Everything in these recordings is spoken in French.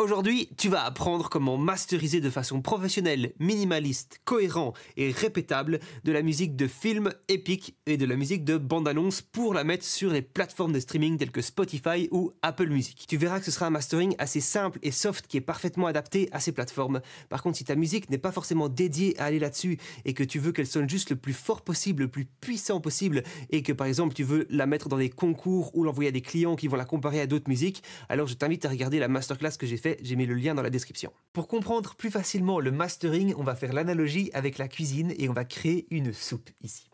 Aujourd'hui, tu vas apprendre comment masteriser de façon professionnelle, minimaliste, cohérent et répétable de la musique de films épiques et de la musique de bande-annonce pour la mettre sur les plateformes de streaming telles que Spotify ou Apple Music. Tu verras que ce sera un mastering assez simple et soft qui est parfaitement adapté à ces plateformes. Par contre, si ta musique n'est pas forcément dédiée à aller là-dessus et que tu veux qu'elle sonne juste le plus fort possible, le plus puissant possible et que par exemple tu veux la mettre dans des concours ou l'envoyer à des clients qui vont la comparer à d'autres musiques, alors je t'invite à regarder la masterclass que j'ai fait, j'ai mis le lien dans la description. Pour comprendre plus facilement le mastering, on va faire l'analogie avec la cuisine et on va créer une soupe ici.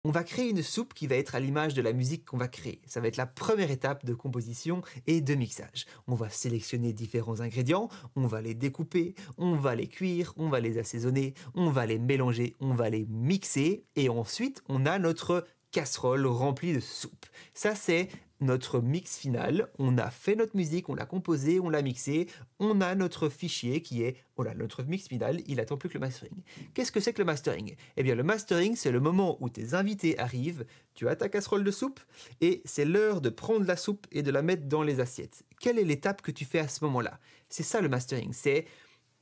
On va créer une soupe qui va être à l'image de la musique qu'on va créer. Ça va être la première étape de composition et de mixage. On va sélectionner différents ingrédients, on va les découper, on va les cuire, on va les assaisonner, on va les mélanger, on va les mixer et ensuite on a notre casserole remplie de soupe. Ça c'est notre mix final, on a fait notre musique, on l'a composée, on l'a mixée, on a notre fichier qui est, voilà, notre mix final, il attend plus que le mastering. Qu'est-ce que c'est que le mastering? Eh bien le mastering, c'est le moment où tes invités arrivent, tu as ta casserole de soupe et c'est l'heure de prendre la soupe et de la mettre dans les assiettes. Quelle est l'étape que tu fais à ce moment-là? C'est ça le mastering, c'est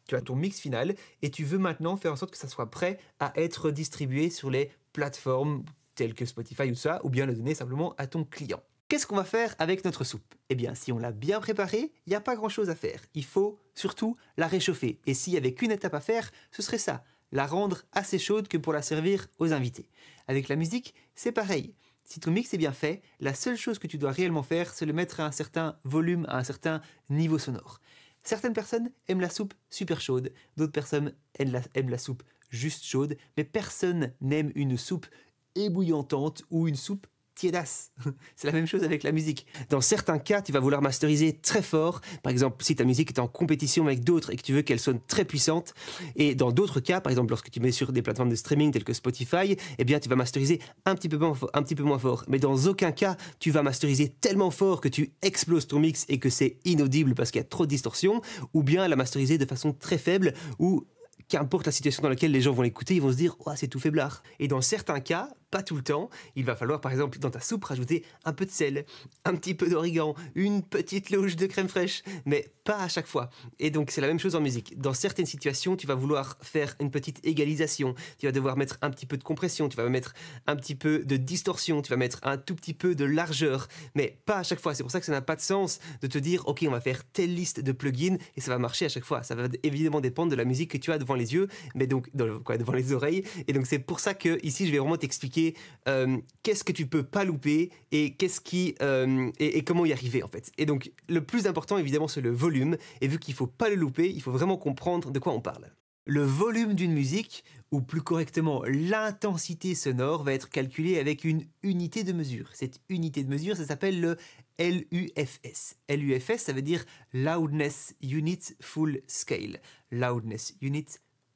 tu as ton mix final et tu veux maintenant faire en sorte que ça soit prêt à être distribué sur les plateformes telles que Spotify ou ça, ou bien le donner simplement à ton client. Qu'est-ce qu'on va faire avec notre soupe? Eh bien, si on l'a bien préparée, il n'y a pas grand-chose à faire. Il faut surtout la réchauffer. Et s'il n'y avait qu'une étape à faire, ce serait ça, la rendre assez chaude que pour la servir aux invités. Avec la musique, c'est pareil. Si ton mix est bien fait, la seule chose que tu dois réellement faire, c'est le mettre à un certain volume, à un certain niveau sonore. Certaines personnes aiment la soupe super chaude, d'autres personnes aiment la soupe juste chaude, mais personne n'aime une soupe ébouillantante ou une soupe tiédasse. C'est la même chose avec la musique. Dans certains cas, tu vas vouloir masteriser très fort. Par exemple, si ta musique est en compétition avec d'autres et que tu veux qu'elle sonne très puissante. Et dans d'autres cas, par exemple, lorsque tu mets sur des plateformes de streaming telles que Spotify, eh bien, tu vas masteriser un petit peu moins fort. Mais dans aucun cas, tu vas masteriser tellement fort que tu exploses ton mix et que c'est inaudible parce qu'il y a trop de distorsion. Ou bien la masteriser de façon très faible où qu'importe la situation dans laquelle les gens vont l'écouter, ils vont se dire « Oh, c'est tout faiblard ». Et dans certains cas, pas tout le temps, il va falloir par exemple dans ta soupe rajouter un peu de sel, un petit peu d'origan, une petite louche de crème fraîche, mais pas à chaque fois. Et donc c'est la même chose en musique. Dans certaines situations, tu vas vouloir faire une petite égalisation, tu vas devoir mettre un petit peu de compression, tu vas mettre un petit peu de distorsion, tu vas mettre un tout petit peu de largeur, mais pas à chaque fois. C'est pour ça que ça n'a pas de sens de te dire « Ok, on va faire telle liste de plugins et ça va marcher à chaque fois ». Ça va évidemment dépendre de la musique que tu as devant les yeux, mais donc devant les oreilles. Et donc c'est pour ça que ici je vais vraiment t'expliquer qu'est-ce que tu peux pas louper et qu'est-ce qui et comment y arriver en fait. Et donc le plus important évidemment c'est le volume, et vu qu'il faut pas le louper, il faut vraiment comprendre de quoi on parle. Le volume d'une musique, ou plus correctement l'intensité sonore, va être calculé avec une unité de mesure. Cette unité de mesure, ça s'appelle le LUFS. LUFS, ça veut dire Loudness Unit Full Scale. Loudness Unit,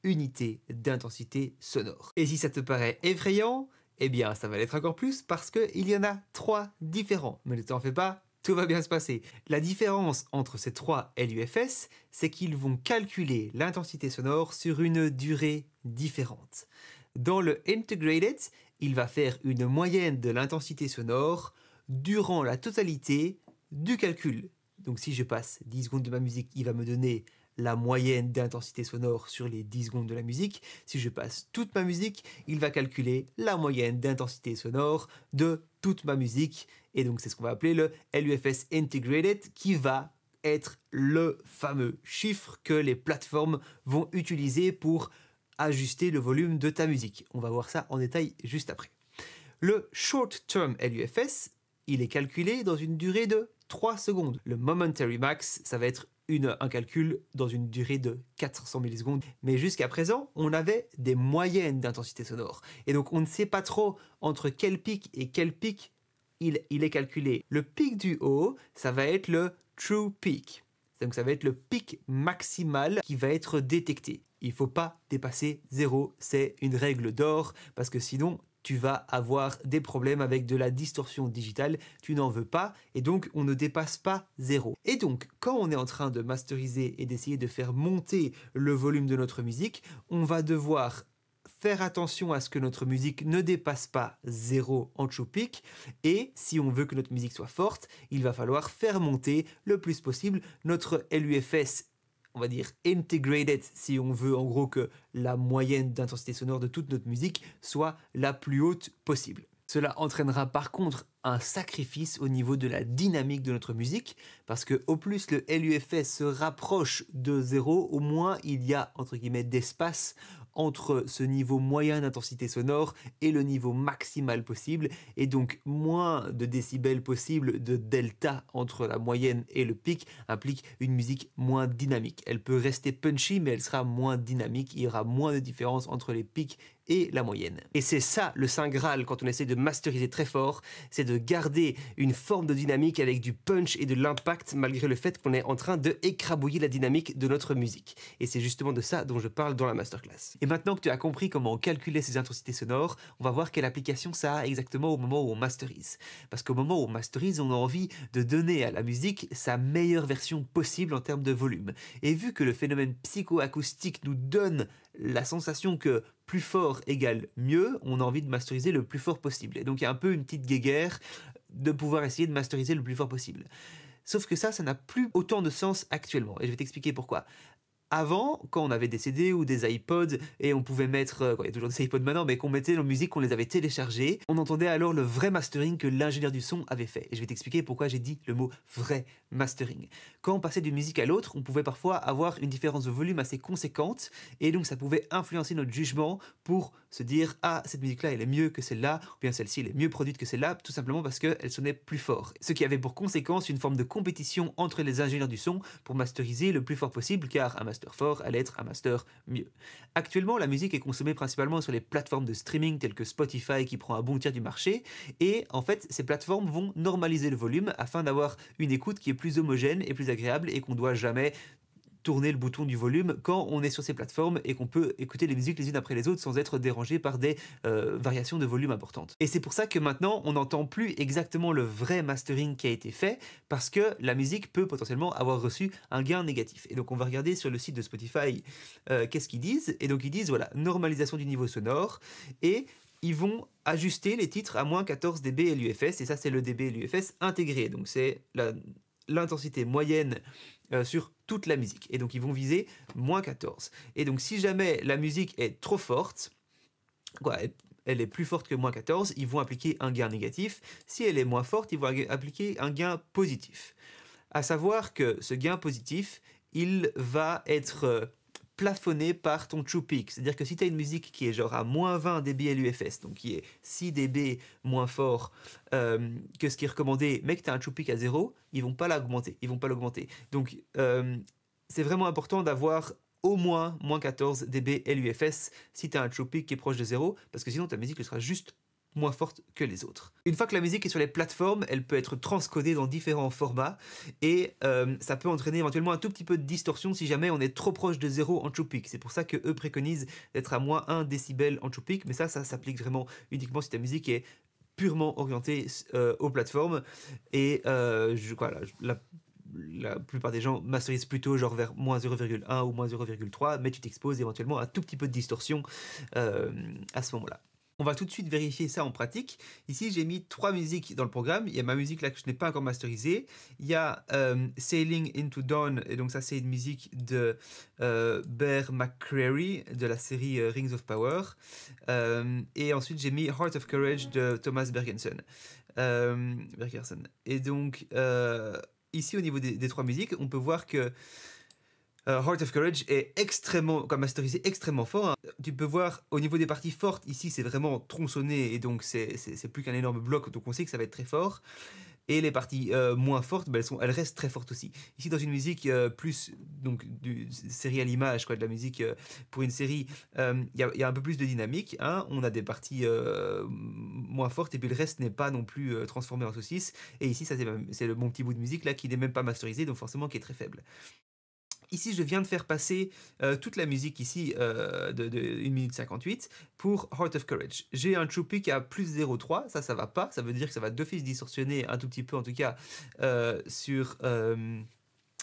unité d'intensité sonore. Et si ça te paraît effrayant, eh bien ça va l'être encore plus parce qu'il y en a 3 différents. Mais ne t'en fais pas, tout va bien se passer. La différence entre ces 3 LUFS, c'est qu'ils vont calculer l'intensité sonore sur une durée différente. Dans le Integrated, il va faire une moyenne de l'intensité sonore durant la totalité du calcul. Donc si je passe 10 secondes de ma musique, il va me donner la moyenne d'intensité sonore sur les 10 secondes de la musique. Si je passe toute ma musique, il va calculer la moyenne d'intensité sonore de toute ma musique. Et donc c'est ce qu'on va appeler le LUFS Integrated, qui va être le fameux chiffre que les plateformes vont utiliser pour ajuster le volume de ta musique. On va voir ça en détail juste après. Le Short Term LUFS, il est calculé dans une durée de 3 secondes. Le Momentary Max, ça va être un calcul dans une durée de 400 millisecondes. Mais jusqu'à présent, on avait des moyennes d'intensité sonore. Et donc, on ne sait pas trop entre quel pic et quel pic il est calculé. Le pic du haut, ça va être le True Peak. Donc, ça va être le pic maximal qui va être détecté. Il ne faut pas dépasser 0, c'est une règle d'or, parce que sinon, tu vas avoir des problèmes avec de la distorsion digitale, tu n'en veux pas, et donc on ne dépasse pas 0. Et donc, quand on est en train de masteriser et d'essayer de faire monter le volume de notre musique, on va devoir faire attention à ce que notre musique ne dépasse pas 0 en true peak, et si on veut que notre musique soit forte, il va falloir faire monter le plus possible notre LUFS on va dire integrated, si on veut en gros que la moyenne d'intensité sonore de toute notre musique soit la plus haute possible. Cela entraînera par contre un sacrifice au niveau de la dynamique de notre musique, parce que au plus le LUFS se rapproche de 0, au moins il y a entre guillemets d'espace entre ce niveau moyen d'intensité sonore et le niveau maximal possible, et donc moins de décibels possible de delta entre la moyenne et le pic implique une musique moins dynamique. Elle peut rester punchy, mais elle sera moins dynamique, il y aura moins de différence entre les pics et la moyenne. Et c'est ça le saint graal quand on essaie de masteriser très fort, c'est de garder une forme de dynamique avec du punch et de l'impact malgré le fait qu'on est en train de écrabouiller la dynamique de notre musique. Et c'est justement de ça dont je parle dans la masterclass. Et maintenant que tu as compris comment calculer ces intensités sonores, on va voir quelle application ça a exactement au moment où on masterise. Parce qu'au moment où on masterise, on a envie de donner à la musique sa meilleure version possible en termes de volume. Et vu que le phénomène psychoacoustique nous donne la sensation que plus fort égale mieux, on a envie de masteriser le plus fort possible. Et donc il y a un peu une petite guéguerre de pouvoir essayer de masteriser le plus fort possible. Sauf que ça n'a plus autant de sens actuellement. Et je vais t'expliquer pourquoi. Avant, quand on avait des CD ou des iPods et on pouvait mettre, il y a toujours des iPods maintenant, mais qu'on mettait nos musiques, qu'on les avait téléchargées, on entendait alors le vrai mastering que l'ingénieur du son avait fait. Et je vais t'expliquer pourquoi j'ai dit le mot vrai mastering. Quand on passait d'une musique à l'autre, on pouvait parfois avoir une différence de volume assez conséquente et donc ça pouvait influencer notre jugement pour se dire « Ah, cette musique-là, elle est mieux que celle-là » ou bien celle-ci, elle est mieux produite que celle-là, tout simplement parce qu'elle sonnait plus fort. Ce qui avait pour conséquence une forme de compétition entre les ingénieurs du son pour masteriser le plus fort possible, car un master fort allait être un master mieux. Actuellement, la musique est consommée principalement sur les plateformes de streaming telles que Spotify qui prend un bon tiers du marché, et en fait, ces plateformes vont normaliser le volume afin d'avoir une écoute qui est plus homogène et plus agréable et qu'on ne doit jamais tourner le bouton du volume quand on est sur ces plateformes et qu'on peut écouter les musiques les unes après les autres sans être dérangé par des variations de volume importantes. Et c'est pour ça que maintenant on n'entend plus exactement le vrai mastering qui a été fait, parce que la musique peut potentiellement avoir reçu un gain négatif. Et donc on va regarder sur le site de Spotify qu'est-ce qu'ils disent. Et donc ils disent voilà, normalisation du niveau sonore, et ils vont ajuster les titres à moins 14 dB LUFS, et ça c'est le dB LUFS intégré, donc c'est l'intensité moyenne sur toute la musique. Et donc ils vont viser moins 14. Et donc si jamais la musique est trop forte, elle est plus forte que moins 14, ils vont appliquer un gain négatif. Si elle est moins forte, ils vont appliquer un gain positif. À savoir que ce gain positif, il va être plafonné par ton true peak. C'est-à-dire que si tu as une musique qui est genre à moins 20 dB LUFS, donc qui est 6 dB moins fort que ce qui est recommandé, mais que tu as un true peak à 0, ils vont pas l'augmenter. Donc c'est vraiment important d'avoir au moins moins 14 dB LUFS si tu as un true peak qui est proche de 0, parce que sinon ta musique sera juste moins forte que les autres. Une fois que la musique est sur les plateformes, elle peut être transcodée dans différents formats et ça peut entraîner éventuellement un tout petit peu de distorsion si jamais on est trop proche de 0 en true peak. C'est pour ça que eux préconisent d'être à moins 1 décibel en true peak, mais ça s'applique vraiment uniquement si ta musique est purement orientée aux plateformes. Et la plupart des gens masterisent plutôt genre vers moins 0,1 ou moins 0,3, mais tu t'exposes éventuellement à un tout petit peu de distorsion à ce moment-là. On va tout de suite vérifier ça en pratique. Ici, j'ai mis 3 musiques dans le programme. Il y a ma musique là que je n'ai pas encore masterisée. Il y a Sailing into Dawn, et donc ça c'est une musique de Bear McCreary de la série Rings of Power. Et ensuite j'ai mis Heart of Courage de Thomas Bergerson. Et donc ici au niveau des 3 musiques, on peut voir que Heart of Courage est masterisé extrêmement fort. Hein. Tu peux voir au niveau des parties fortes, ici c'est vraiment tronçonné et donc c'est plus qu'un énorme bloc, donc on sait que ça va être très fort. Et les parties moins fortes, elles restent très fortes aussi. Ici dans une musique plus donc du série à l'image, de la musique pour une série, il y a un peu plus de dynamique. Hein. On a des parties moins fortes et puis le reste n'est pas non plus transformé en saucisse. Et ici ça c'est mon petit bout de musique là qui n'est même pas masterisé, donc forcément qui est très faible. Ici, je viens de faire passer toute la musique ici de 1 minute 58 pour Heart of Courage. J'ai un true peak à plus 0,3, ça va pas, ça veut dire que ça va d'office distorsionner un tout petit peu en tout cas sur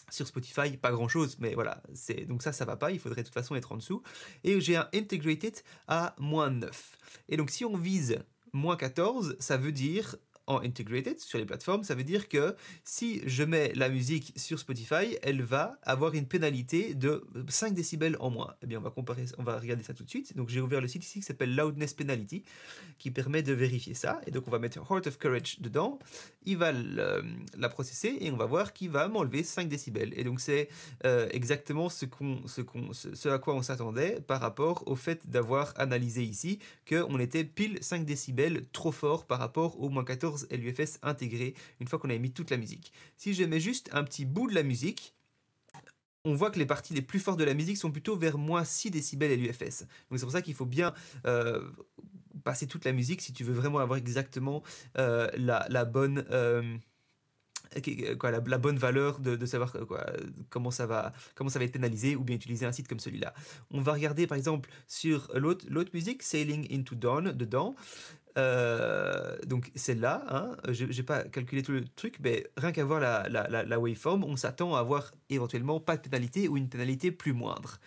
Spotify, pas grand chose, mais voilà, donc ça va pas, il faudrait de toute façon être en dessous. Et j'ai un Integrated à moins 9. Et donc si on vise moins 14, ça veut dire en integrated sur les plateformes, ça veut dire que si je mets la musique sur Spotify, elle va avoir une pénalité de 5 décibels en moins. Eh bien, on va regarder ça tout de suite. Donc, j'ai ouvert le site ici qui s'appelle Loudness Penalty, qui permet de vérifier ça. Et donc, on va mettre Heart of Courage dedans. Il va la processer et on va voir qu'il va m'enlever 5 décibels. Et donc, c'est exactement ce à quoi on s'attendait par rapport au fait d'avoir analysé ici qu'on était pile 5 décibels trop fort par rapport au moins 14 LUFS intégré une fois qu'on avait mis toute la musique. Si je mets juste un petit bout de la musique, on voit que les parties les plus fortes de la musique sont plutôt vers moins 6 décibels LUFS. Donc c'est pour ça qu'il faut bien passer toute la musique si tu veux vraiment avoir exactement la bonne... la bonne valeur de savoir comment ça va être pénalisé, ou bien utiliser un site comme celui-là. On va regarder par exemple sur l'autre musique, Sailing into Dawn, dedans. Donc celle-là, hein, j'ai pas calculé tout le truc, mais rien qu'à voir la waveform, on s'attend à avoir éventuellement pas de pénalité ou une pénalité plus moindre.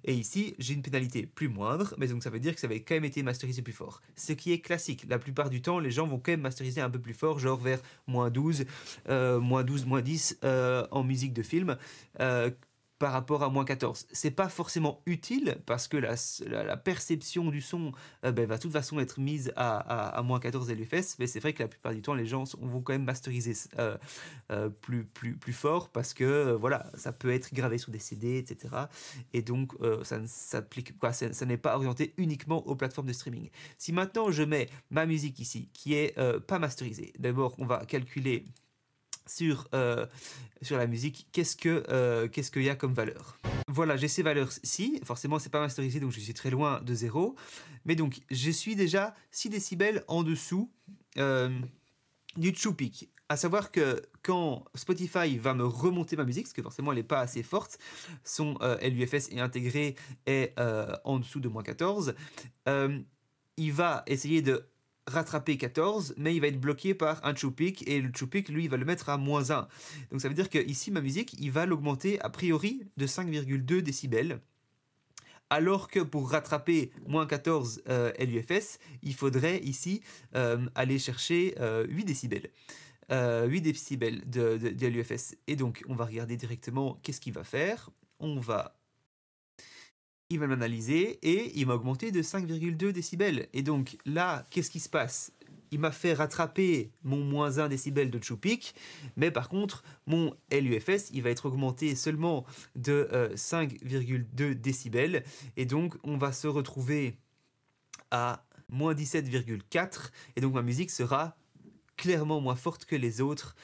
Et ici, j'ai une pénalité plus moindre, mais donc ça veut dire que ça avait quand même été masterisé plus fort. Ce qui est classique. La plupart du temps, les gens vont quand même masteriser un peu plus fort, genre vers moins 12, moins 10 en musique de film. Par rapport à moins 14. C'est pas forcément utile parce que la perception du son va de toute façon être mise à moins 14 LFS, mais c'est vrai que la plupart du temps les gens vont quand même masteriser plus fort parce que voilà, ça peut être gravé sur des CD, etc. Et donc ça ne s'applique quoi, ça n'est pas orienté uniquement aux plateformes de streaming. Si maintenant je mets ma musique ici qui est pas masterisée, d'abord on va calculer sur la musique, qu'est-ce qu'il y a comme valeur. Voilà, j'ai ces valeurs-ci, forcément c'est pas masterisé donc je suis très loin de 0, mais donc je suis déjà 6 décibels en dessous du true peak. À savoir que quand Spotify va me remonter ma musique, parce que forcément elle n'est pas assez forte, son LUFS est intégré est en dessous de moins 14, il va essayer de rattraper 14, mais il va être bloqué par un true peak, et le true peak, lui, il va le mettre à moins 1. Donc ça veut dire que ici, ma musique, il va l'augmenter a priori de 5,2 décibels, alors que pour rattraper moins 14 LUFS, il faudrait ici aller chercher 8 décibels. 8 décibels de LUFS. Et donc, on va regarder directement qu'est-ce qu'il va faire. Il va m'analyser et il m'a augmenté de 5,2 décibels. Et donc là, qu'est-ce qui se passe? Il m'a fait rattraper mon moins 1 décibel de true peak, mais par contre, mon LUFS, il va être augmenté seulement de 5,2 décibels. Et donc, on va se retrouver à moins 17,4. Et donc, ma musique sera clairement moins forte que les autres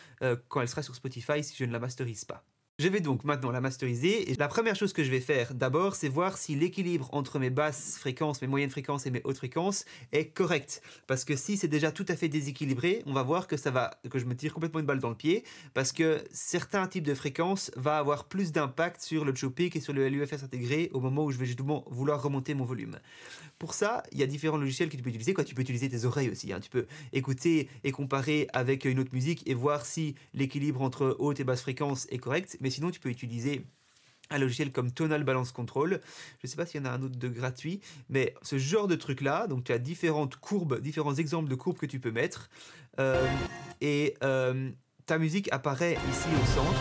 quand elle sera sur Spotify si je ne la masterise pas. Je vais donc maintenant la masteriser, et la première chose que je vais faire d'abord, c'est voir si l'équilibre entre mes basses fréquences, mes moyennes fréquences et mes hautes fréquences est correct. Parce que si c'est déjà tout à fait déséquilibré, on va voir que je me tire complètement une balle dans le pied, parce que certains types de fréquences vont avoir plus d'impact sur le true peak et sur le LUFS intégré au moment où je vais justement vouloir remonter mon volume. Pour ça, il y a différents logiciels que tu peux utiliser. Tu peux utiliser tes oreilles aussi, hein. Tu peux écouter et comparer avec une autre musique et voir si l'équilibre entre haute et basse fréquence est correct. Mais sinon, tu peux utiliser un logiciel comme Tonal Balance Control. Je ne sais pas s'il y en a un autre de gratuit, mais ce genre de truc-là, donc tu as différentes courbes, différents exemples de courbes que tu peux mettre. Ta musique apparaît ici au centre.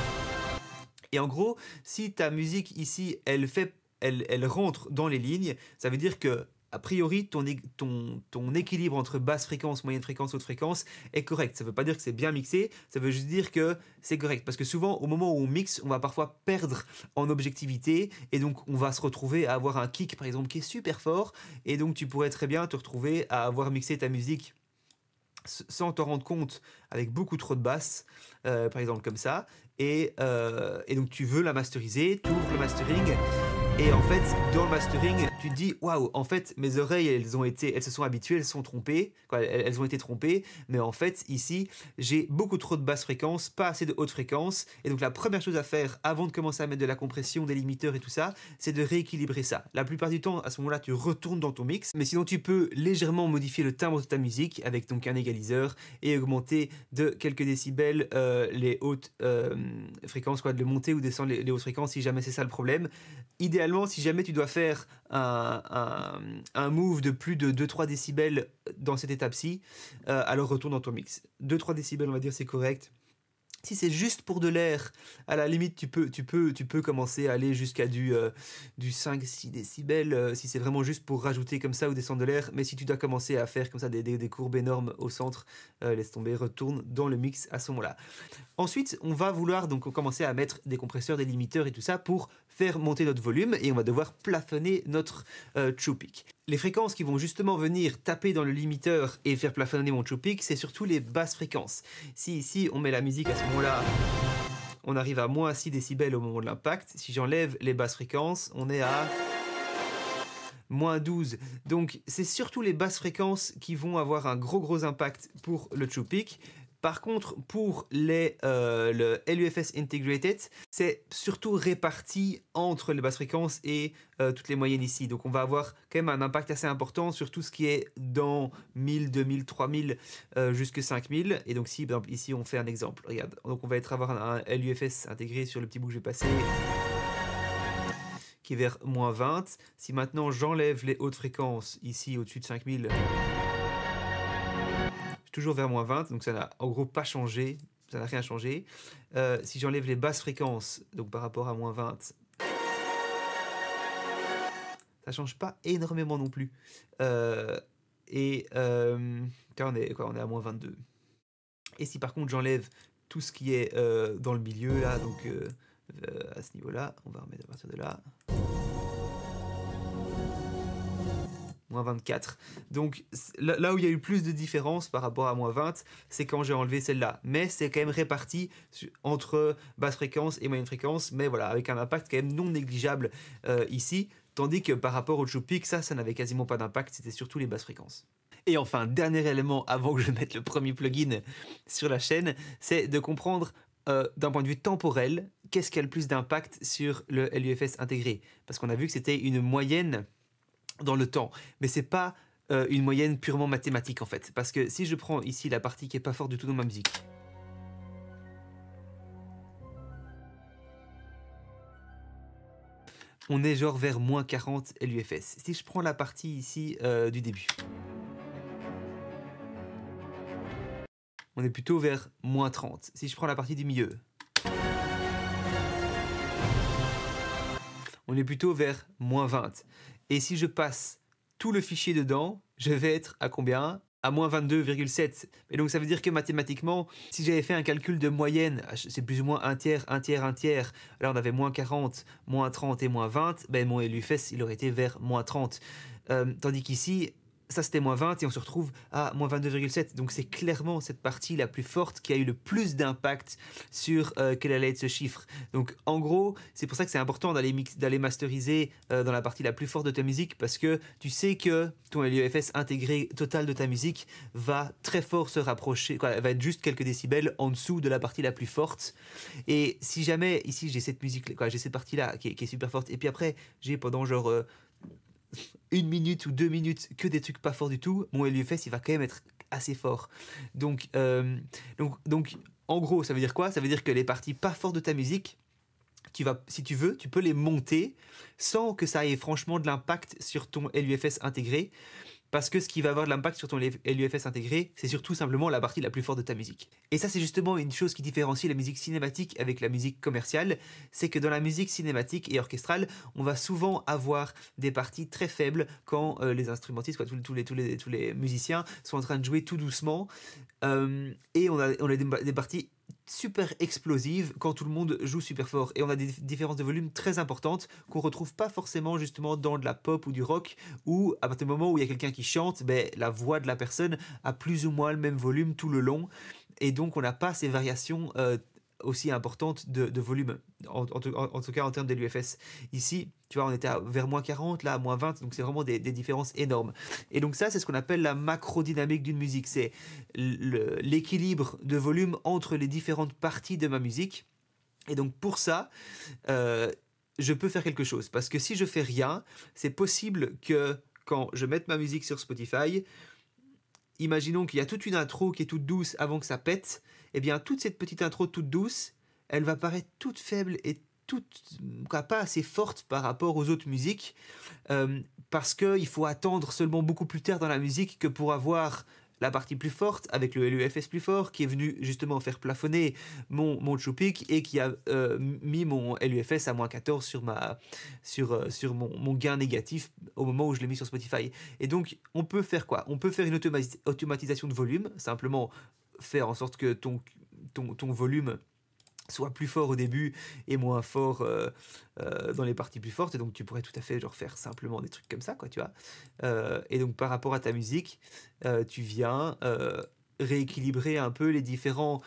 Et en gros, si ta musique ici, elle rentre dans les lignes, ça veut dire que a priori, ton équilibre entre basse fréquence, moyenne fréquence, haute fréquence est correct. Ça ne veut pas dire que c'est bien mixé, ça veut juste dire que c'est correct. Parce que souvent, au moment où on mixe, on va parfois perdre en objectivité, et donc on va se retrouver à avoir un kick, par exemple, qui est super fort, et donc tu pourrais très bien te retrouver à avoir mixé ta musique sans t'en rendre compte, avec beaucoup trop de basses, par exemple comme ça, et donc tu veux la masteriser, tu ouvres le mastering, et en fait, dans le mastering, tu te dis waouh, en fait, mes oreilles, elles se sont habituées, elles se sont trompées, elles ont été trompées, mais en fait, ici, j'ai beaucoup trop de basses fréquences, pas assez de hautes fréquences, et donc la première chose à faire avant de commencer à mettre de la compression, des limiteurs et tout ça, c'est de rééquilibrer ça. La plupart du temps, à ce moment-là, tu retournes dans ton mix, mais sinon, tu peux légèrement modifier le timbre de ta musique avec donc un égaliseur et augmenter de quelques décibels les hautes fréquences, de monter ou descendre les hautes fréquences si jamais c'est ça le problème. Idéalement, idéalement, si jamais tu dois faire un move de plus de 2-3 décibels dans cette étape-ci, alors retourne dans ton mix. 2-3 décibels, on va dire, c'est correct. Si c'est juste pour de l'air, à la limite, tu peux commencer à aller jusqu'à du 5-6 décibels, si c'est vraiment juste pour rajouter comme ça ou descendre de l'air. Mais si tu dois commencer à faire comme ça des courbes énormes au centre, laisse tomber, retourne dans le mix à ce moment-là. Ensuite, on va vouloir donc commencer à mettre des compresseurs, des limiteurs et tout ça pour faire monter notre volume et on va devoir plafonner notre true peak. Les fréquences qui vont justement venir taper dans le limiteur et faire plafonner mon true peak, c'est surtout les basses fréquences. Si ici on met la musique à ce moment-là, on arrive à moins 6 décibels au moment de l'impact. Si j'enlève les basses fréquences, on est à moins 12. Donc c'est surtout les basses fréquences qui vont avoir un gros impact pour le true peak. Par contre, pour le LUFS Integrated, c'est surtout réparti entre les basses fréquences et toutes les moyennes ici. Donc on va avoir quand même un impact assez important sur tout ce qui est dans 1000, 2000, 3000 jusqu'à 5000. Et donc si, par exemple, ici on fait un exemple. Regarde, donc on va avoir un LUFS intégré sur le petit bout que je vais passer, qui est vers moins 20. Si maintenant j'enlève les hautes fréquences ici au-dessus de 5000, toujours vers moins 20, donc ça n'a en gros pas changé, ça n'a rien changé. Si j'enlève les basses fréquences, donc par rapport à moins 20, ça change pas énormément non plus. Car on est à moins 22. Et si par contre j'enlève tout ce qui est dans le milieu là, donc à ce niveau-là, on va remettre à partir de là. Moins 24. Donc là où il y a eu plus de différence par rapport à moins 20, c'est quand j'ai enlevé celle-là. Mais c'est quand même réparti entre basse fréquence et moyenne fréquence, mais voilà, avec un impact quand même non négligeable ici. Tandis que par rapport au true peak, ça n'avait quasiment pas d'impact, c'était surtout les basses fréquences. Et enfin, dernier élément avant que je mette le premier plugin sur la chaîne, c'est de comprendre d'un point de vue temporel, qu'est-ce qui a le plus d'impact sur le LUFS intégré. Parce qu'on a vu que c'était une moyenne dans le temps, mais c'est pas une moyenne purement mathématique en fait, parce que si je prends ici la partie qui est pas forte du tout dans ma musique, on est genre vers moins 40 LUFS. Si je prends la partie ici du début, on est plutôt vers moins 30. Si je prends la partie du milieu, on est plutôt vers moins 20. Et si je passe tout le fichier dedans, je vais être à combien? À moins 22,7. Et donc ça veut dire que mathématiquement, si j'avais fait un calcul de moyenne, c'est plus ou moins un tiers, là on avait moins 40, moins 30 et moins 20, ben mon LUFS il aurait été vers moins 30. Tandis qu'ici, ça c'était moins 20 et on se retrouve à moins 22,7. Donc c'est clairement cette partie la plus forte qui a eu le plus d'impact sur quel allait être ce chiffre. Donc en gros, c'est pour ça que c'est important d'aller masteriser dans la partie la plus forte de ta musique, parce que tu sais que ton LUFS intégré total de ta musique va très fort se rapprocher, va être juste quelques décibels en dessous de la partie la plus forte. Et si jamais ici j'ai cette musique, j'ai cette partie là qui est super forte, et puis après j'ai pendant genre 1 minute ou 2 minutes que des trucs pas forts du tout, mon LUFS il va quand même être assez fort. Donc en gros, ça veut dire quoi? Ça veut dire que les parties pas fortes de ta musique, si tu veux, tu peux les monter sans que ça ait franchement de l'impact sur ton LUFS intégré. Parce que ce qui va avoir de l'impact sur ton LUFS intégré, c'est surtout simplement la partie la plus forte de ta musique. Et ça, c'est justement une chose qui différencie la musique cinématique avec la musique commerciale, c'est que dans la musique cinématique et orchestrale, on va souvent avoir des parties très faibles quand les instrumentistes, tous les musiciens sont en train de jouer tout doucement, et on a des parties super explosive quand tout le monde joue super fort, et on a des différences de volume très importantes qu'on retrouve pas forcément justement dans de la pop ou du rock, où à partir du moment où il y a quelqu'un qui chante, la voix de la personne a plus ou moins le même volume tout le long, et donc on n'a pas ces variations aussi importantes de volume, en tout cas en termes de l'UFS. Ici, tu vois, on était vers moins 40, là à moins 20, donc c'est vraiment des différences énormes. Et donc ça, c'est ce qu'on appelle la macrodynamique d'une musique, c'est l'équilibre de volume entre les différentes parties de ma musique. Et donc pour ça, je peux faire quelque chose, parce que si je fais rien, c'est possible que quand je mette ma musique sur Spotify, imaginons qu'il y a toute une intro qui est toute douce avant que ça pète, et bien toute cette petite intro toute douce, elle va paraître toute faible et pas assez forte par rapport aux autres musiques, parce qu'il faut attendre seulement beaucoup plus tard dans la musique que pour avoir la partie plus forte avec le LUFS plus fort qui est venu justement faire plafonner mon Chupik et qui a mis mon LUFS à -14 sur mon gain négatif au moment où je l'ai mis sur Spotify. Et donc on peut faire quoi? On peut faire une automatisation de volume, simplement faire en sorte que ton volume soit plus fort au début et moins fort dans les parties plus fortes. Et donc tu pourrais tout à fait genre faire simplement des trucs comme ça, quoi, tu vois. Et donc par rapport à ta musique, tu viens rééquilibrer un peu les différentes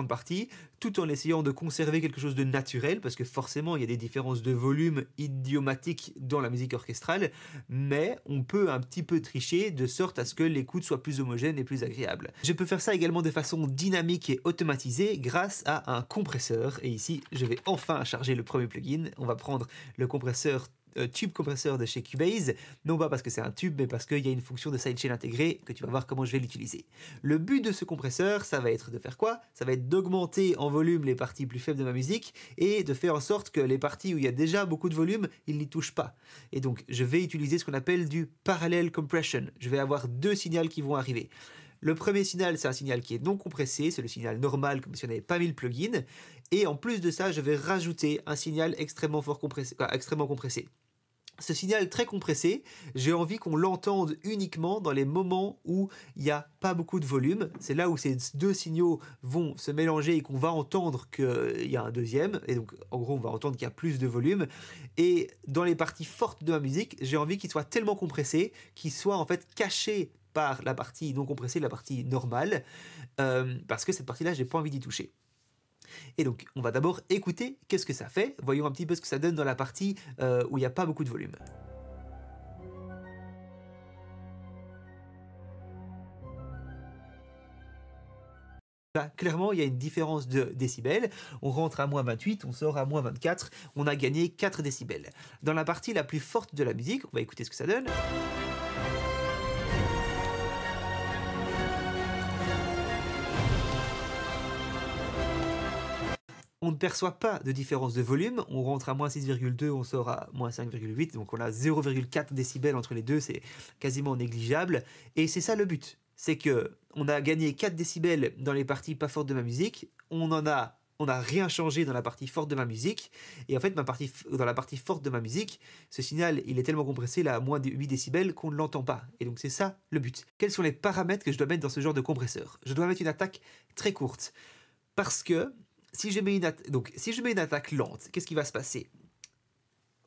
parties, tout en essayant de conserver quelque chose de naturel, parce que forcément il y a des différences de volume idiomatiques dans la musique orchestrale, mais on peut un petit peu tricher de sorte à ce que l'écoute soit plus homogène et plus agréable. Je peux faire ça également de façon dynamique et automatisée grâce à un compresseur, et ici je vais enfin charger le premier plugin. On va prendre le compresseur tube compresseur de chez Cubase, non pas parce que c'est un tube, mais parce qu'il y a une fonction de sidechain intégrée, que tu vas voir comment je vais l'utiliser. Le but de ce compresseur, ça va être de faire quoi? Ça va être d'augmenter en volume les parties plus faibles de ma musique et de faire en sorte que les parties où il y a déjà beaucoup de volume, il n'y touche pas. Et donc, je vais utiliser ce qu'on appelle du parallel compression. Je vais avoir deux signaux qui vont arriver. Le premier signal, c'est un signal qui est non compressé, c'est le signal normal comme si on n'avait pas mis le plugin. Et en plus de ça, je vais rajouter un signal extrêmement compressé. Ce signal très compressé, j'ai envie qu'on l'entende uniquement dans les moments où il n'y a pas beaucoup de volume. C'est là où ces deux signaux vont se mélanger et qu'on va entendre qu'il y a un deuxième. Et donc, en gros, on va entendre qu'il y a plus de volume. Et dans les parties fortes de ma musique, j'ai envie qu'il soit tellement compressé qu'il soit en fait caché par la partie non compressée, la partie normale, parce que cette partie-là, j'ai pas envie d'y toucher. Et donc, on va d'abord écouter qu'est-ce que ça fait. Voyons un petit peu ce que ça donne dans la partie où il n'y a pas beaucoup de volume. Là, clairement, il y a une différence de décibels. On rentre à -28, on sort à -24. On a gagné 4 décibels. Dans la partie la plus forte de la musique, on va écouter ce que ça donne. On ne perçoit pas de différence de volume, on rentre à -6,2, on sort à -5,8, donc on a 0,4 décibels entre les deux, c'est quasiment négligeable, et c'est ça le but, c'est que on a gagné 4 décibels dans les parties pas fortes de ma musique, on n'a rien changé dans la partie forte de ma musique, et en fait dans la partie forte de ma musique, ce signal il est tellement compressé là à moins de 8 décibels qu'on ne l'entend pas, et donc c'est ça le but. Quels sont les paramètres que je dois mettre dans ce genre de compresseur? Je dois mettre une attaque très courte, parce que si je mets une attaque lente, qu'est-ce qui va se passer?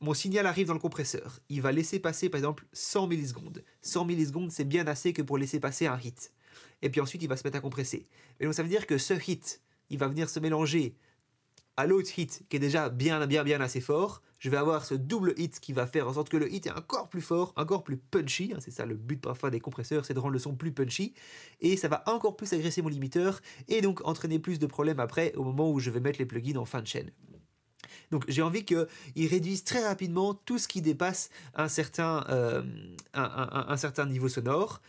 Mon signal arrive dans le compresseur. Il va laisser passer, par exemple, 100 millisecondes. 100 millisecondes, c'est bien assez que pour laisser passer un hit. Et puis ensuite, il va se mettre à compresser. Et donc, ça veut dire que ce hit, il va venir se mélanger à l'autre hit, qui est déjà bien assez fort. Je vais avoir ce double hit qui va faire en sorte que le hit est encore plus fort, encore plus punchy. C'est ça le but parfois des compresseurs, c'est de rendre le son plus punchy. Et ça va encore plus agresser mon limiteur et donc entraîner plus de problèmes après au moment où je vais mettre les plugins en fin de chaîne. Donc j'ai envie qu'ils réduisent très rapidement tout ce qui dépasse un certain niveau sonore.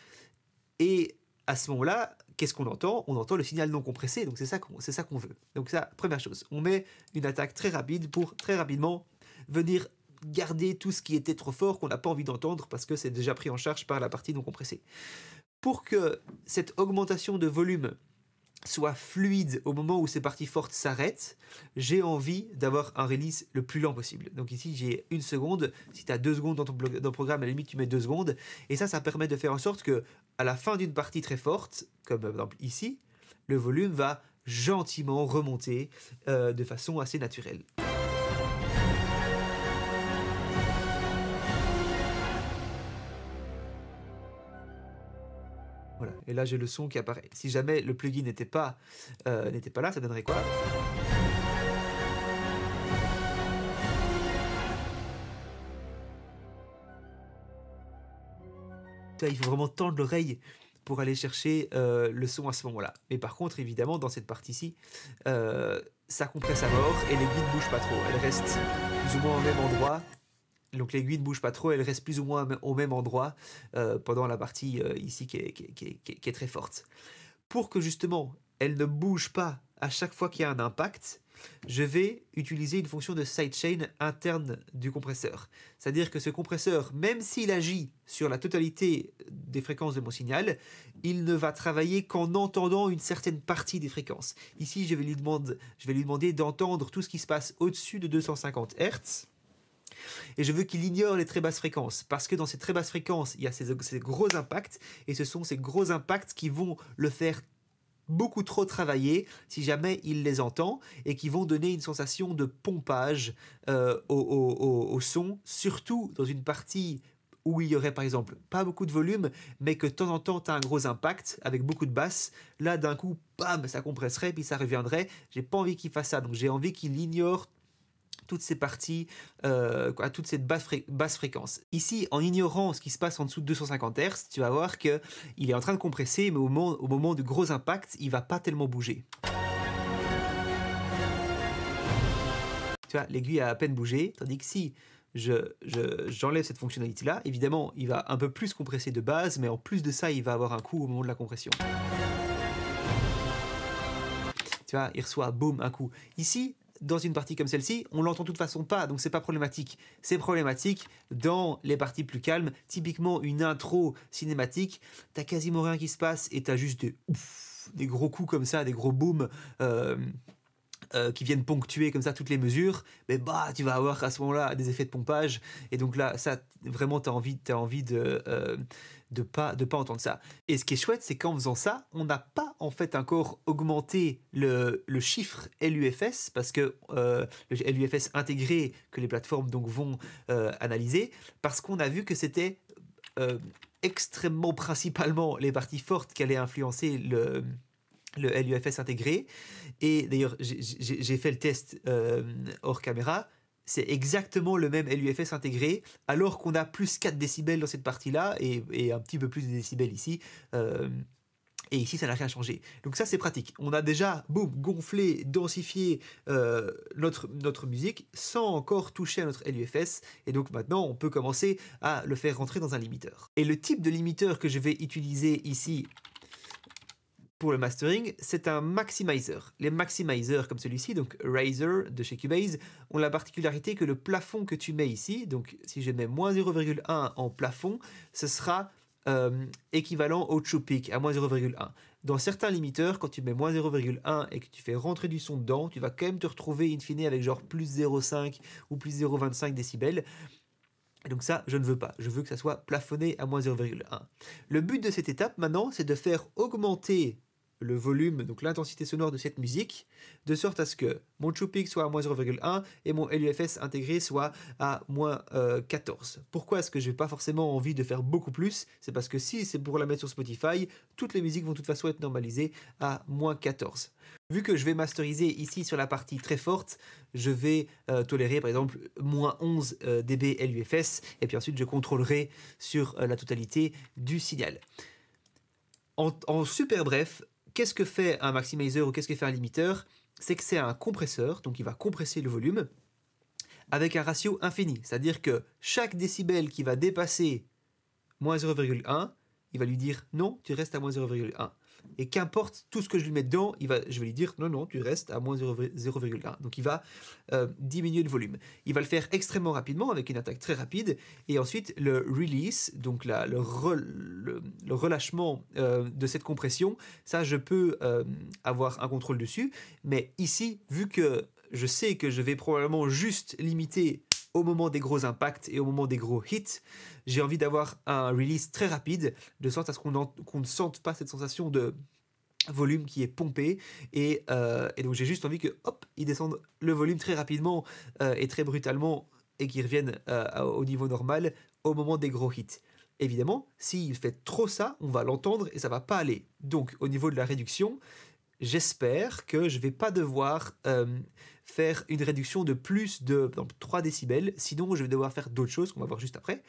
Et à ce moment-là, qu'est-ce qu'on entend? On entend le signal non compressé, donc c'est ça qu'on veut. Donc ça, première chose, on met une attaque très rapide pour très rapidement venir garder tout ce qui était trop fort qu'on n'a pas envie d'entendre parce que c'est déjà pris en charge par la partie non compressée. Pour que cette augmentation de volume soit fluide au moment où ces parties fortes s'arrêtent, j'ai envie d'avoir un release le plus lent possible. Donc ici, j'ai 1 seconde. Si tu as 2 secondes dans ton programme, à la limite, tu mets 2 secondes. Et ça permet de faire en sorte que à la fin d'une partie très forte, comme par exemple ici, le volume va gentiment remonter de façon assez naturelle. Voilà. Et là, j'ai le son qui apparaît. Si jamais le plugin n'était pas là, ça donnerait quoi? Il faut vraiment tendre l'oreille pour aller chercher le son à ce moment-là. Mais par contre, évidemment, dans cette partie-ci, ça compresse à mort et l'aiguille ne bouge pas trop. Elle reste plus ou moins au même endroit. Donc l'aiguille ne bouge pas trop, elle reste plus ou moins au même endroit pendant la partie ici qui est très forte. Pour que justement elle ne bouge pas à chaque fois qu'il y a un impact, je vais utiliser une fonction de sidechain interne du compresseur. C'est-à-dire que ce compresseur, même s'il agit sur la totalité des fréquences de mon signal, il ne va travailler qu'en entendant une certaine partie des fréquences. Ici, je vais lui demander d'entendre tout ce qui se passe au-dessus de 250 Hz. Et je veux qu'il ignore les très basses fréquences, parce que dans ces très basses fréquences, il y a ces gros impacts, et ce sont ces gros impacts qui vont le faire beaucoup trop travailler si jamais il les entend, et qui vont donner une sensation de pompage au son, surtout dans une partie où il y aurait par exemple pas beaucoup de volume, mais que de temps en temps tu as un gros impact avec beaucoup de basses. Là d'un coup, bam, ça compresserait, puis ça reviendrait. J'ai pas envie qu'il fasse ça, donc j'ai envie qu'il ignore toutes ces parties, toutes ces basses fréquences. Ici, en ignorant ce qui se passe en dessous de 250 Hz, tu vas voir qu'il est en train de compresser, mais au moment du gros impact, il va pas tellement bouger. Tu vois, l'aiguille a à peine bougé, tandis que si j'enlève cette fonctionnalité-là, évidemment, il va un peu plus compresser de base, mais en plus de ça, il va avoir un coup au moment de la compression. Tu vois, il reçoit, boum, un coup. Ici, dans une partie comme celle-ci, on l'entend de toute façon pas, donc c'est pas problématique. C'est problématique dans les parties plus calmes, typiquement une intro cinématique, t'as quasiment rien qui se passe et t'as juste des gros coups comme ça, des gros booms qui viennent ponctuer comme ça toutes les mesures, mais bah tu vas avoir à ce moment-là des effets de pompage, et donc là, ça vraiment t'as envie de pas entendre ça. Et ce qui est chouette, c'est qu'en faisant ça, on n'a pas en fait encore augmenté le chiffre LUFS, parce que le LUFS intégré que les plateformes donc vont analyser, parce qu'on a vu que c'était extrêmement principalement les parties fortes qui allaient influencer le LUFS intégré. Et d'ailleurs, j'ai fait le test hors caméra. C'est exactement le même LUFS intégré, alors qu'on a plus 4 décibels dans cette partie-là et un petit peu plus de décibels ici. Et ici, ça n'a rien changé. Donc ça, c'est pratique. On a déjà, boum, gonflé, densifié notre musique sans encore toucher à notre LUFS. Et donc maintenant, on peut commencer à le faire rentrer dans un limiteur. Et le type de limiteur que je vais utiliser ici pour le mastering, c'est un maximizer. Les maximizers comme celui-ci, donc Razer de chez Cubase, ont la particularité que le plafond que tu mets ici, donc si je mets moins 0,1 en plafond, ce sera équivalent au true peak à moins 0,1. Dans certains limiteurs, quand tu mets moins 0,1 et que tu fais rentrer du son dedans, tu vas quand même te retrouver in fine avec genre plus 0,5 ou plus 0,25 décibels. Et donc ça, je ne veux pas. Je veux que ça soit plafonné à moins 0,1. Le but de cette étape maintenant, c'est de faire augmenter le volume, donc l'intensité sonore de cette musique, de sorte à ce que mon true peak soit à moins 0,1 et mon LUFS intégré soit à moins 14. Pourquoi est-ce que je n'ai pas forcément envie de faire beaucoup plus? C'est parce que si c'est pour la mettre sur Spotify, toutes les musiques vont de toute façon être normalisées à moins 14. Vu que je vais masteriser ici sur la partie très forte, je vais tolérer par exemple moins 11 dB LUFS, et puis ensuite je contrôlerai sur la totalité du signal. En super bref, qu'est-ce que fait un maximizer ou qu'est-ce que fait un limiteur? C'est que c'est un compresseur, donc il va compresser le volume avec un ratio infini. C'est-à-dire que chaque décibel qui va dépasser moins 0,1, il va lui dire non, tu restes à moins 0,1. Et qu'importe tout ce que je lui mets dedans, je vais lui dire non, non, tu restes à moins 0,1. Donc il va diminuer le volume. Il va le faire extrêmement rapidement avec une attaque très rapide. Et ensuite, le release, donc le relâchement de cette compression, ça, je peux avoir un contrôle dessus. Mais ici, vu que je sais que je vais probablement juste limiter au moment des gros impacts et au moment des gros hits, j'ai envie d'avoir un release très rapide, de sorte à ce qu'on ne sente pas cette sensation de volume qui est pompé, et donc j'ai juste envie que hop, il descende le volume très rapidement et très brutalement, et qu'il revienne au niveau normal au moment des gros hits. Évidemment, s'il fait trop ça, on va l'entendre et ça va pas aller. Donc au niveau de la réduction, j'espère que je ne vais pas devoir faire une réduction de plus de 3 décibels, sinon je vais devoir faire d'autres choses qu'on va voir juste après.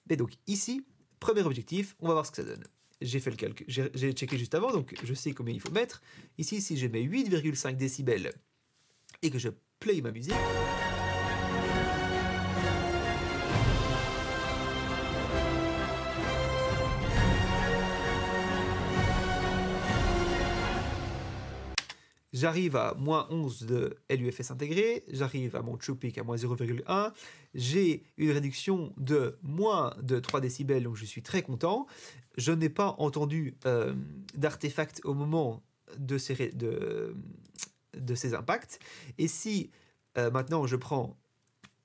Mais donc ici, premier objectif, on va voir ce que ça donne. J'ai fait le calcul, j'ai checké juste avant, donc je sais combien il faut mettre. Ici, si je mets 8,5 décibels et que je play ma musique, j'arrive à moins 11 de LUFS intégré, j'arrive à mon true peak à moins 0,1, j'ai une réduction de moins de 3 décibels, donc je suis très content. Je n'ai pas entendu d'artefacts au moment de ces impacts. Et si maintenant je prends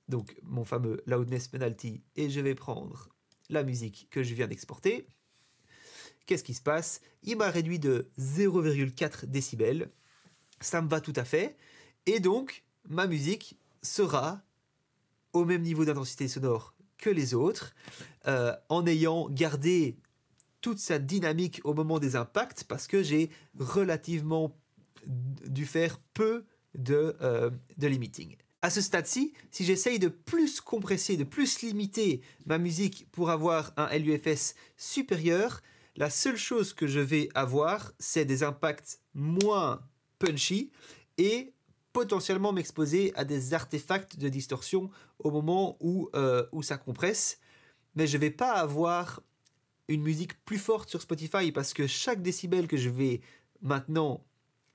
donc mon fameux loudness penalty et je vais prendre la musique que je viens d'exporter, qu'est-ce qui se passe? Il m'a réduit de 0,4 décibels. Ça me va tout à fait. Et donc, ma musique sera au même niveau d'intensité sonore que les autres, en ayant gardé toute sa dynamique au moment des impacts, parce que j'ai relativement dû faire peu de limiting. À ce stade-ci, si j'essaye de plus compresser, de plus limiter ma musique pour avoir un LUFS supérieur, la seule chose que je vais avoir, c'est des impacts moins punchy et potentiellement m'exposer à des artefacts de distorsion au moment où ça compresse. Mais je ne vais pas avoir une musique plus forte sur Spotify parce que chaque décibel que je vais maintenant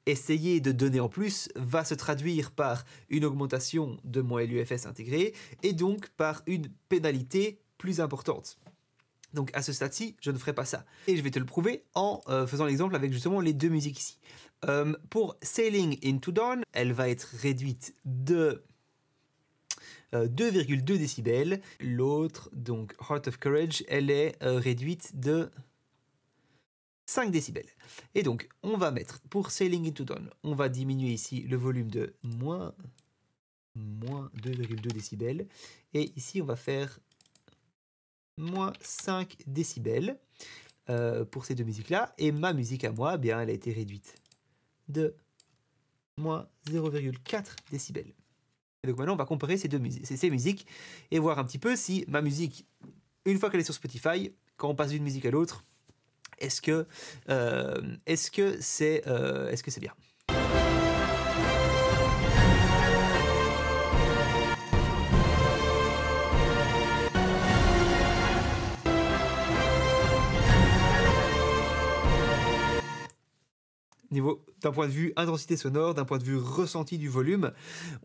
essayer de donner en plus va se traduire par une augmentation de mon LUFS intégré et donc par une pénalité plus importante. Donc à ce stade-ci, je ne ferai pas ça. Et je vais te le prouver en faisant l'exemple avec justement les deux musiques ici. Pour Sailing into Dawn, elle va être réduite de 2,2 décibels. L'autre, donc Heart of Courage, elle est réduite de 5 décibels. Et donc, on va mettre, pour Sailing into Dawn, on va diminuer ici le volume de moins 2,2 décibels. Et ici, on va faire moins 5 décibels pour ces deux musiques-là. Et ma musique à moi, eh bien, elle a été réduite de moins 0,4 décibels. Et donc maintenant, on va comparer ces musiques et voir un petit peu si ma musique, une fois qu'elle est sur Spotify, quand on passe d'une musique à l'autre, est-ce que c'est bien? D'un point de vue intensité sonore, d'un point de vue ressenti du volume,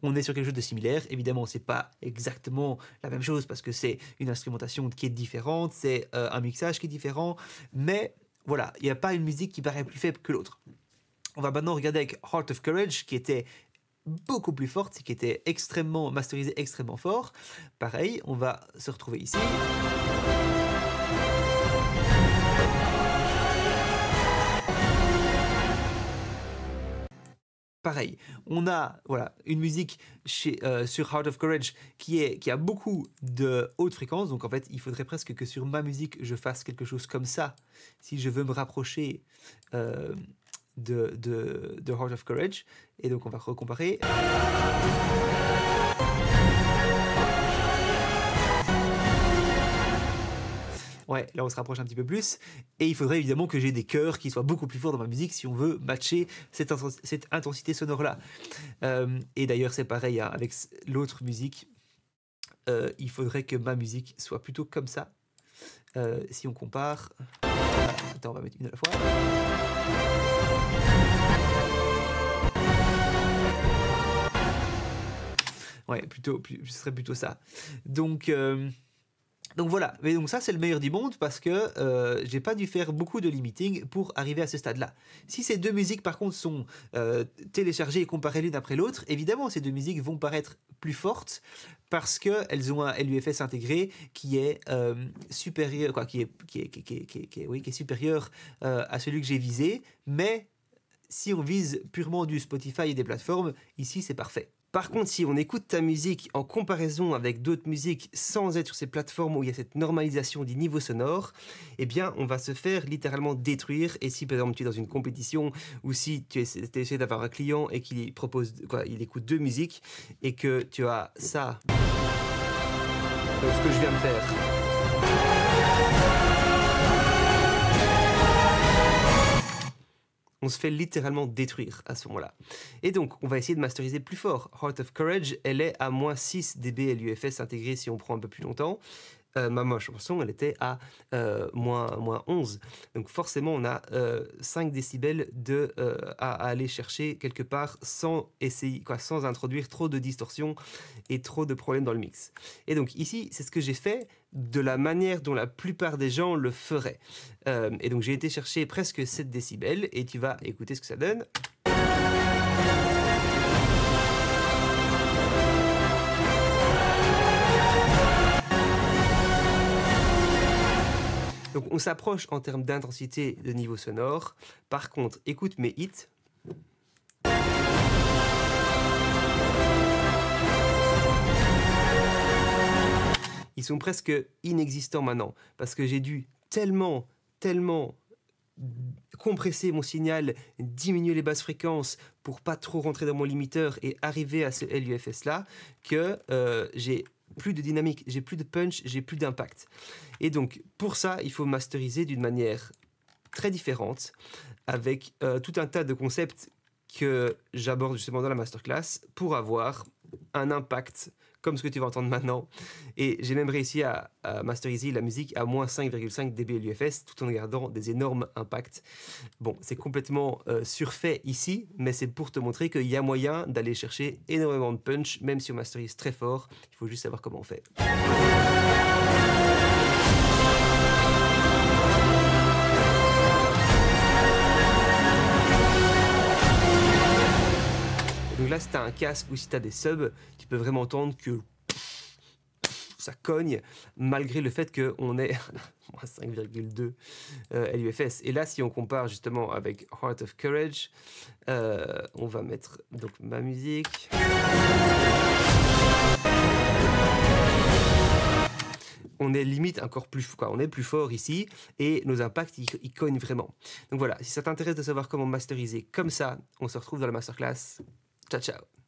on est sur quelque chose de similaire. Évidemment, c'est pas exactement la même chose parce que c'est une instrumentation qui est différente, c'est un mixage qui est différent, mais voilà, il n'y a pas une musique qui paraît plus faible que l'autre. On va maintenant regarder avec Heart of Courage, qui était beaucoup plus forte, qui était extrêmement masterisée, extrêmement fort. Pareil, on va se retrouver ici. Pareil, on a voilà, une musique sur Heart of Courage qui a beaucoup de hautes fréquences. Donc en fait, il faudrait presque que sur ma musique, je fasse quelque chose comme ça si je veux me rapprocher de Heart of Courage. Et donc on va recomparer. Ouais, là on se rapproche un petit peu plus. Et il faudrait évidemment que j'ai des chœurs qui soient beaucoup plus forts dans ma musique si on veut matcher cette intensité sonore-là. Et d'ailleurs c'est pareil hein, avec l'autre musique. Il faudrait que ma musique soit plutôt comme ça. Si on compare... Attends, on va mettre une à la fois. Ouais, ce serait plutôt ça. Donc voilà, mais donc ça c'est le meilleur du monde parce que j'ai pas dû faire beaucoup de limiting pour arriver à ce stade-là. Si ces deux musiques par contre sont téléchargées et comparées l'une après l'autre, évidemment ces deux musiques vont paraître plus fortes parce qu'elles ont un LUFS intégré qui est supérieur, quoi, qui est supérieur à celui que j'ai visé. Mais si on vise purement du Spotify et des plateformes, ici c'est parfait. Par contre, si on écoute ta musique en comparaison avec d'autres musiques sans être sur ces plateformes où il y a cette normalisation du niveau sonore, eh bien, on va se faire littéralement détruire. Et si, par exemple, tu es dans une compétition ou si tu essaies d'avoir un client et qu'il il écoute deux musiques et que tu as ça, donc ce que je viens de faire. On se fait littéralement détruire à ce moment-là. Et donc, on va essayer de masteriser plus fort. Heart of Courage, elle est à moins 6 dB LUFS intégré si on prend un peu plus longtemps. ma chanson, elle était à moins 11. Donc forcément, on a 5 décibels à aller chercher quelque part sans sans introduire trop de distorsion et trop de problèmes dans le mix. Et donc ici, c'est ce que j'ai fait de la manière dont la plupart des gens le feraient. Et donc j'ai été chercher presque 7 décibels et tu vas écouter ce que ça donne. Donc on s'approche en termes d'intensité de niveau sonore. Par contre, écoute mes hits. Ils sont presque inexistants maintenant parce que j'ai dû tellement compresser mon signal, diminuer les basses fréquences pour pas trop rentrer dans mon limiteur et arriver à ce LUFS là que j'ai plus de dynamique, j'ai plus de punch, j'ai plus d'impact. Et donc pour ça, il faut masteriser d'une manière très différente avec tout un tas de concepts que j'aborde justement dans la masterclass pour avoir un impact comme ce que tu vas entendre maintenant. Et j'ai même réussi à masteriser la musique à moins 5,5 dB LUFS tout en gardant des énormes impacts. Bon, c'est complètement surfait ici, mais c'est pour te montrer qu'il y a moyen d'aller chercher énormément de punch, même si on masterise très fort. Il faut juste savoir comment on fait. Donc là, si tu as un casque ou si tu as des subs, tu peux vraiment entendre que ça cogne, malgré le fait qu'on est moins 5,2 LUFS. Et là, si on compare justement avec Heart of Courage, on va mettre donc ma musique. On est limite encore plus, on est plus fort ici et nos impacts, ils cognent vraiment. Donc voilà, si ça t'intéresse de savoir comment masteriser comme ça, on se retrouve dans la masterclass. Ciao, ciao.